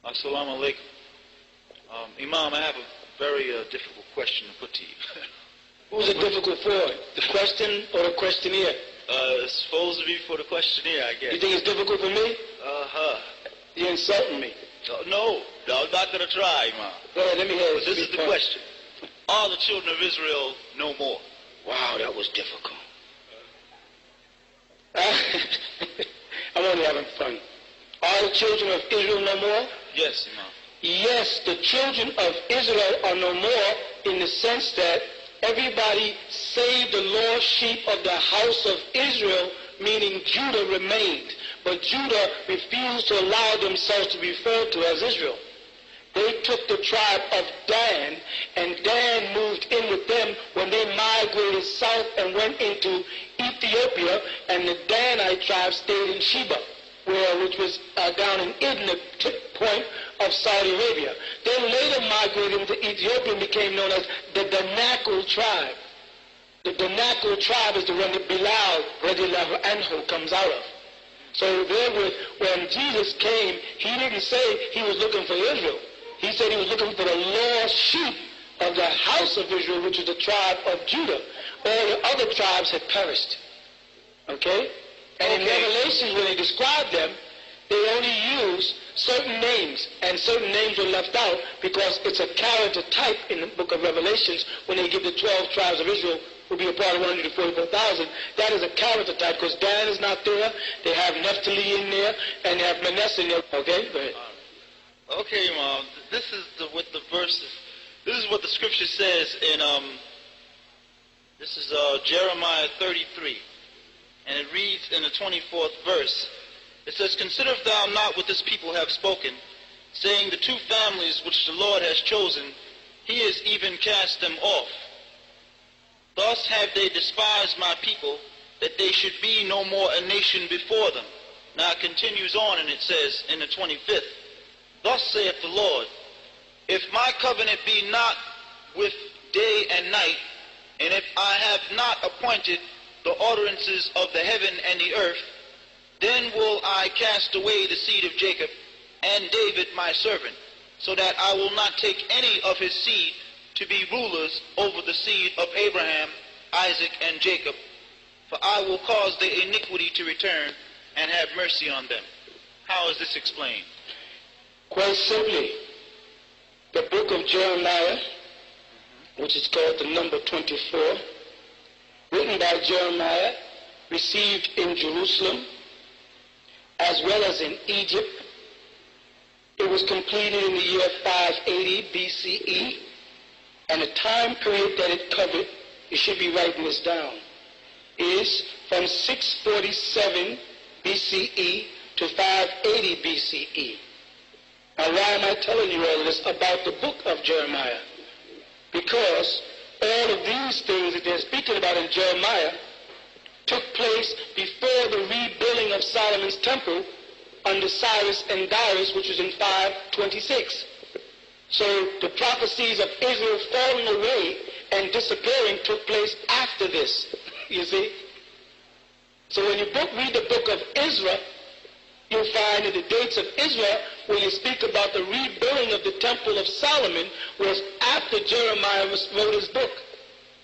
Assalamu alaikum. Imam, I have a very difficult question to put to you. Who's it difficult for? The question or the questionnaire? It's supposed to be for the questionnaire, I guess. You think it's difficult for me? You're insulting me. No, I'm not going to try, Imam. Go ahead, let me hear it. This is the question. Are the children of Israel no more? Wow, that was difficult. I'm only having fun. Are the children of Israel no more? Yes, Imam. Yes, the children of Israel are no more in the sense that everybody save the lost sheep of the house of Israel, meaning Judah, remained. But Judah refused to allow themselves to be referred to as Israel. They took the tribe of Dan, and Dan moved in with them when they migrated south and went into Ethiopia, and the Danite tribe stayed in Sheba, which was down in Idlib, tip point of Saudi Arabia. They later migrated into Ethiopia and became known as the Danakil tribe. The Danakil tribe is the one that Bilal radiallahu anhu comes out of. So therewith, when Jesus came, he didn't say he was looking for Israel. He said he was looking for the lost sheep of the house of Israel, which is the tribe of Judah. All the other tribes had perished. Okay? And in Revelations, when they describe them, they only use certain names, and certain names were left out because it's a character type in the book of Revelations when they give the 12 tribes of Israel will be a part of 144,000. That is a character type because Dan is not there. They have Naphtali in there, and they have Manasseh in there. Okay? Go ahead. Okay, Mom. This is what the verses. This is what the scripture says in This is Jeremiah 33, and it reads in the 24th verse. It says, "Consider thou not what this people have spoken, saying the two families which the Lord has chosen, he has even cast them off. Thus have they despised my people, that they should be no more a nation before them." Now it continues on, and it says in the 25th, "Thus saith the Lord, if my covenant be not with day and night, and if I have not appointed the ordinances of the heaven and the earth, then will I cast away the seed of Jacob and David my servant, so that I will not take any of his seed to be rulers over the seed of Abraham, Isaac, and Jacob. For I will cause their iniquity to return and have mercy on them." How is this explained? Quite simply, the book of Jeremiah, which is called the number 24, written by Jeremiah, received in Jerusalem, as well as in Egypt. It was completed in the year 580 BCE, and the time period that it covered, you should be writing this down, is from 647 BCE to 580 BCE. Now, why am I telling you all this about the book of Jeremiah? Because all of these things that they're speaking about in Jeremiah took place before the rebuilding of Solomon's temple under Cyrus and Darius, which was in 526. So the prophecies of Israel falling away and disappearing took place after this, you see. So when you read the book of Ezra, you'll find that the dates of Israel, when you speak about the rebuilding of the temple of Solomon, was after Jeremiah wrote his book.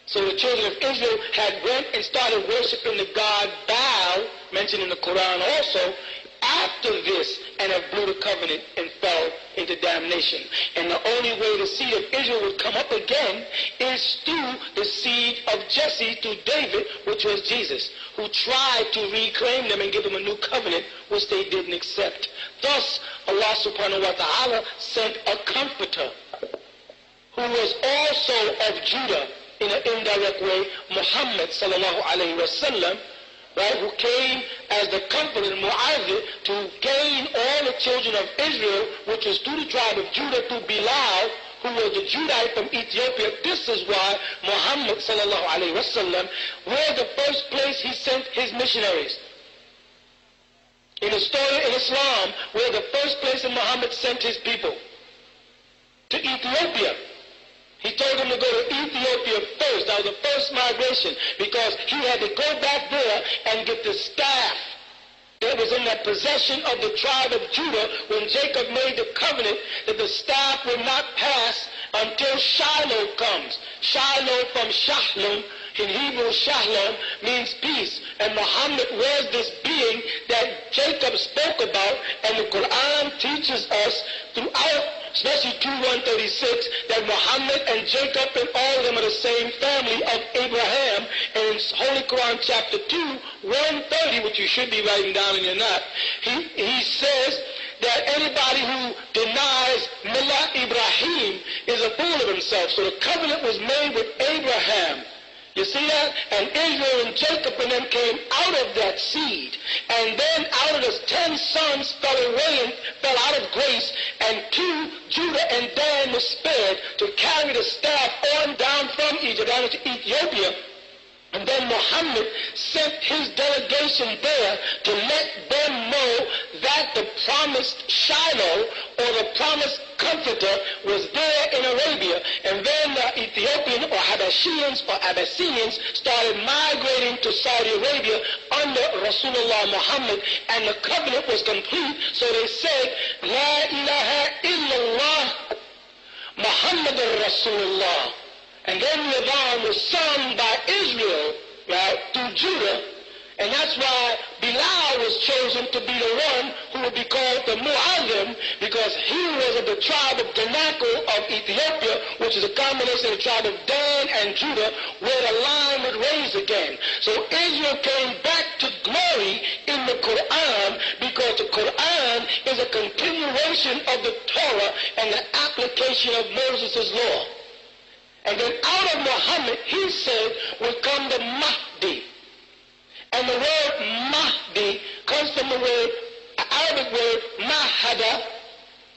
So the children of Israel had went and started worshiping the god Baal, mentioned in the Quran also, after this, and have blew the covenant and fell into damnation. And the only way the seed of Israel would come up again is through the seed of Jesse, through David, which was Jesus, who tried to reclaim them and give them a new covenant, which they didn't accept. Thus, Allah subhanahu wa ta'ala sent a comforter, who was also of Judah, in an indirect way, Muhammad sallallahu alayhi wa sallam, right, who came as the comforter, Mu'adh, to gain all the children of Israel, which was through the tribe of Judah, through Bilal, who was the Judite from Ethiopia. This is why Muhammad sallallahu alayhi wa sallam, where the first place he sent his missionaries. In the story in Islam, where the first place that Muhammad sent his people, to Ethiopia. He told them to go to Ethiopia first. That was the first migration, because he had to go back there and get the staff that was in the possession of the tribe of Judah when Jacob made the covenant that the staff would not pass until Shiloh comes. Shiloh from Shalom, in Hebrew Shalom, means peace. And Muhammad was this being that Jacob spoke about, and the Quran teaches us throughout, especially 2:136, that Muhammad and Jacob and all of them are the same family of Abraham. And in Holy Quran chapter 2:130, which you should be writing down and you're not, he says that anybody who denies Millah Ibrahim is a fool of himself. So the covenant was made with Abraham. You see that? And Israel and Jacob and them came out of that seed. And then out of the 10 sons fell out of grace, and 2, Judah and Dan, were spared to carry the staff on down from Egypt down to Ethiopia. And then Muhammad sent his delegation there to let them know that the promised Shiloh, or the promised comforter, was there in Arabia. And then the Ethiopian or Abyssinians started migrating to Saudi Arabia under Rasulullah Muhammad, and the covenant was complete. So they said, La ilaha illallah Muhammadur Rasulullah. And then the Adhan was sung by Israel, right, through Judah. And that's why Bilal was chosen to be the one who would be called the Mu'adhim, because he was of the tribe of Danakil of Ethiopia, which is a combination of the tribe of Dan and Judah, where the line would raise again. So Israel came back to glory in the Quran, because the Quran is a continuation of the Torah and the application of Moses' law. And then out of Muhammad, he said, will come the Mahdi. And the word Mahdi comes from the Arabic word Mahada.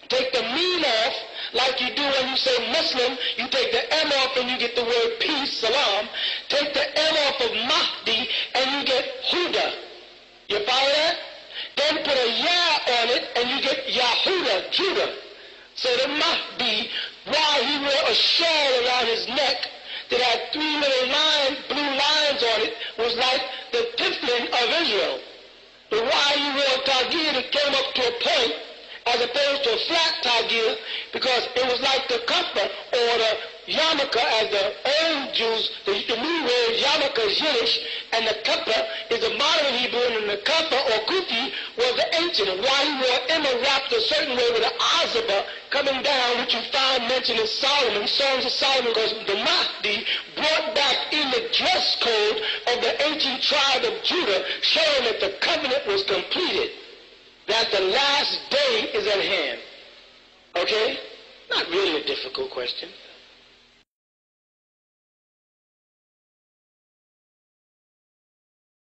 Take the meme off, like you do when you say Muslim. You take the M off and you get the word peace, salam. Take the M off of Mahdi and you get Huda. You follow that? Then put a Ya on it and you get Yahuda, Judah. So the Mahdi, while he wore a shawl around his neck that had 3 little blue lines on it, was like the Tiflin of Israel. But while he wore a tagir, it came up to a point, as opposed to a flat tagir, because it was like the kappa or the yarmulke, as the old Jews, the new word yarmulke is Yiddish, and the kappa is the modern Hebrew, and the kappa or kufi was the ancient. And while he wore Emma wrapped a certain way with an azaba coming down, which you find mentioned in Solomon, Songs of Solomon, because the Mahdi brought back in the dress code of the ancient tribe of Judah, showing that the covenant was completed, that the last day is at hand. Okay? Not really a difficult question.